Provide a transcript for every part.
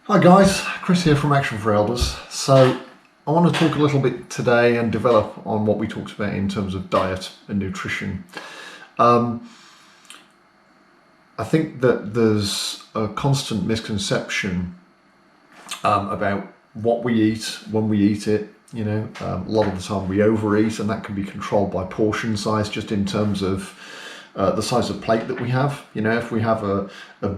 Hi guys, Chris here from Action for Elders. So I want to talk a little bit today and develop on what we talked about in terms of diet and nutrition. I think that there's a constant misconception about what we eat, when we eat it. A lot of the time we overeat, and that can be controlled by portion size, just in terms of the size of plate that we have. If we have a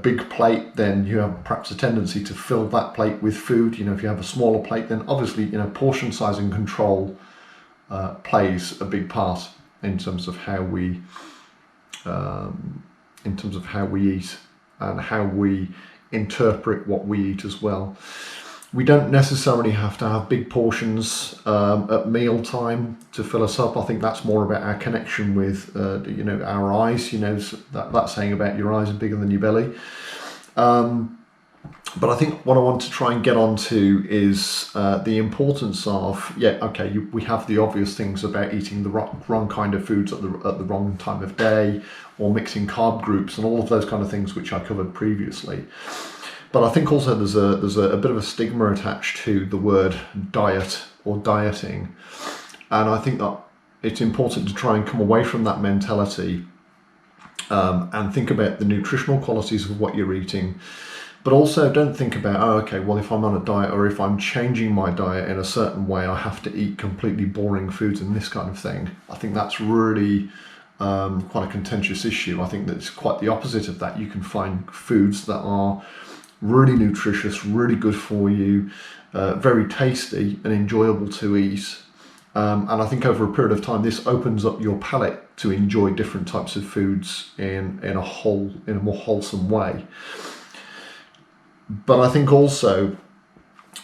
big plate, then you have perhaps a tendency to fill that plate with food. If you have a smaller plate, then obviously, portion size and control plays a big part in terms of how we eat and how we interpret what we eat as well. We don't necessarily have to have big portions at meal time to fill us up. I think that's more about our connection with, our eyes. That saying about your eyes are bigger than your belly. But I think what I want to try and get onto is the importance of, we have the obvious things about eating the wrong kind of foods at the wrong time of day, or mixing carb groups and all of those kind of things which I covered previously. But I think also there's a bit of a stigma attached to the word diet or dieting, and I think that it's important to try and come away from that mentality and think about the nutritional qualities of what you're eating. But also don't think about, if I'm on a diet or if I'm changing my diet in a certain way, I have to eat completely boring foods and this kind of thing. I think that's really quite a contentious issue. I think that it's quite the opposite of that. You can find foods that are really nutritious, really good for you, very tasty and enjoyable to eat. And I think over a period of time, this opens up your palate to enjoy different types of foods in a more wholesome way. But I think also,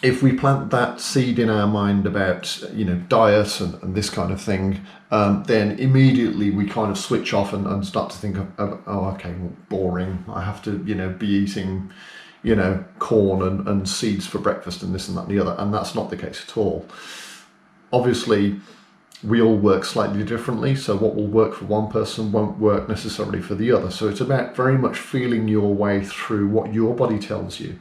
if we plant that seed in our mind about diet and this kind of thing, then immediately we kind of switch off and start to think of, boring. I have to be eating corn and seeds for breakfast and this and that and the other, and that's not the case at all. Obviously, we all work slightly differently, so what will work for one person won't work necessarily for the other. So it's about very much feeling your way through what your body tells you.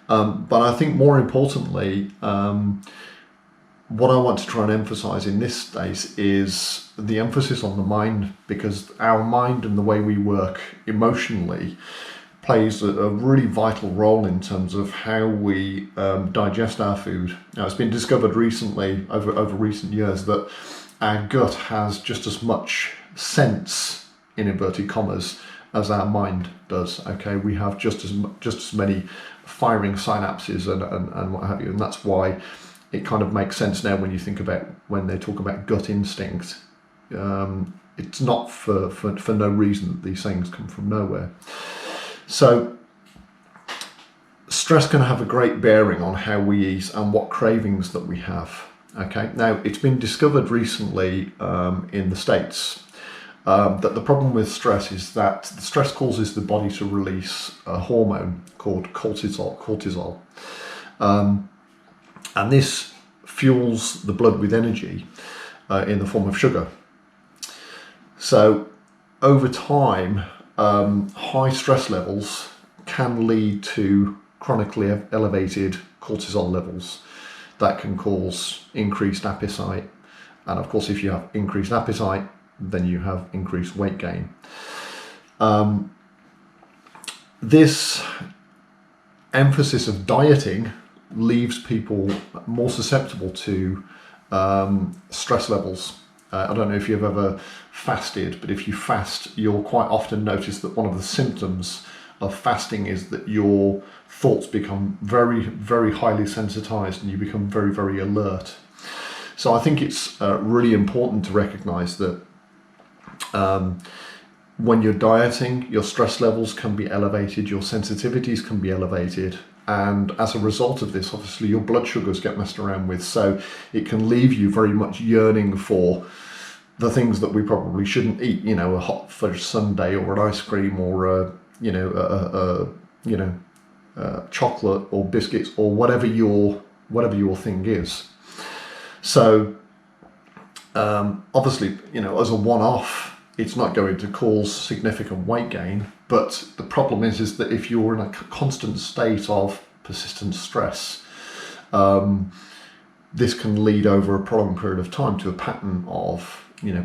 But I think more importantly, what I want to try and emphasize in this space is the emphasis on the mind, because our mind and the way we work emotionally plays a really vital role in terms of how we digest our food. Now, it's been discovered recently, over recent years, that our gut has just as much sense, in inverted commas, as our mind does. We have just as many firing synapses and what have you, and that's why it kind of makes sense now when you think about when they talk about gut instinct. It's not for no reason that these things come from nowhere. So stress can have a great bearing on how we eat and what cravings that we have. Now, it's been discovered recently in the States that the problem with stress is that the stress causes the body to release a hormone called cortisol. And this fuels the blood with energy in the form of sugar. So over time, high stress levels can lead to chronically elevated cortisol levels that can cause increased appetite. And of course, if you have increased appetite, then you have increased weight gain. This emphasis of dieting leaves people more susceptible to stress levels. I don't know if you've ever fasted, but if you fast, you'll quite often notice that one of the symptoms of fasting is that your thoughts become very, very highly sensitized and you become very, very alert. So I think it's really important to recognize that when you're dieting, your stress levels can be elevated, your sensitivities can be elevated, and as a result of this, obviously your blood sugars get messed around with, so it can leave you very much yearning for the things that we probably shouldn't eat, a hot fudge sundae or an ice cream or chocolate or biscuits or whatever your thing is. So obviously, as a one-off, it's not going to cause significant weight gain. But the problem is that if you're in a constant state of persistent stress, this can lead over a prolonged period of time to a pattern of,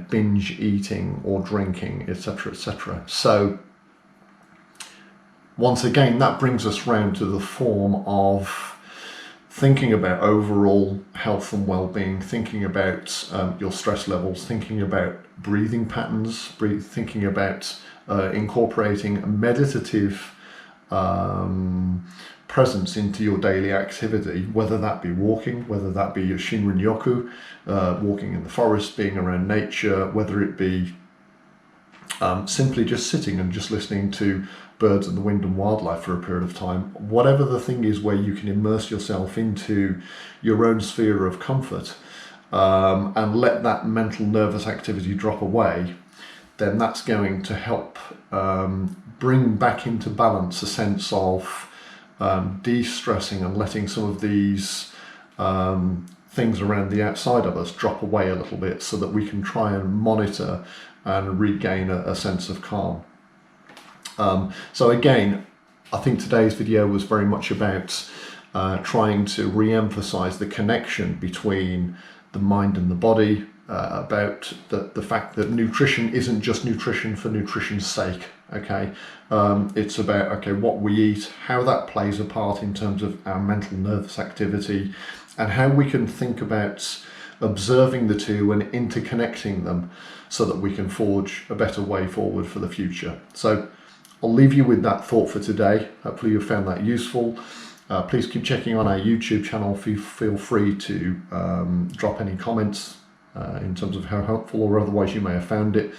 binge eating or drinking, etc., etc. So once again, that brings us round to the form of thinking about overall health and well-being, thinking about your stress levels, thinking about breathing patterns, thinking about incorporating a meditative presence into your daily activity, whether that be walking, whether that be your Shinrin Yoku, walking in the forest, being around nature, whether it be simply just sitting and just listening to birds and the wind and wildlife for a period of time. Whatever the thing is where you can immerse yourself into your own sphere of comfort and let that mental nervous activity drop away, then that's going to help bring back into balance a sense of de-stressing and letting some of these things around the outside of us drop away a little bit, so that we can try and monitor and regain a sense of calm. So again, I think today's video was very much about trying to re-emphasize the connection between the mind and the body, about the fact that nutrition isn't just nutrition for nutrition's sake. Okay, it's about what we eat, how that plays a part in terms of our mental nervous activity, and how we can think about observing the two and interconnecting them so that we can forge a better way forward for the future. So I'll leave you with that thought for today. Hopefully you found that useful. Please keep checking on our YouTube channel. Feel free to drop any comments in terms of how helpful or otherwise you may have found it.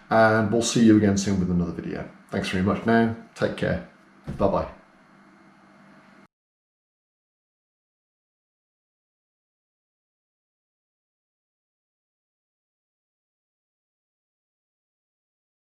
And we'll see you again soon with another video. Thanks very much now. Take care. Bye-bye.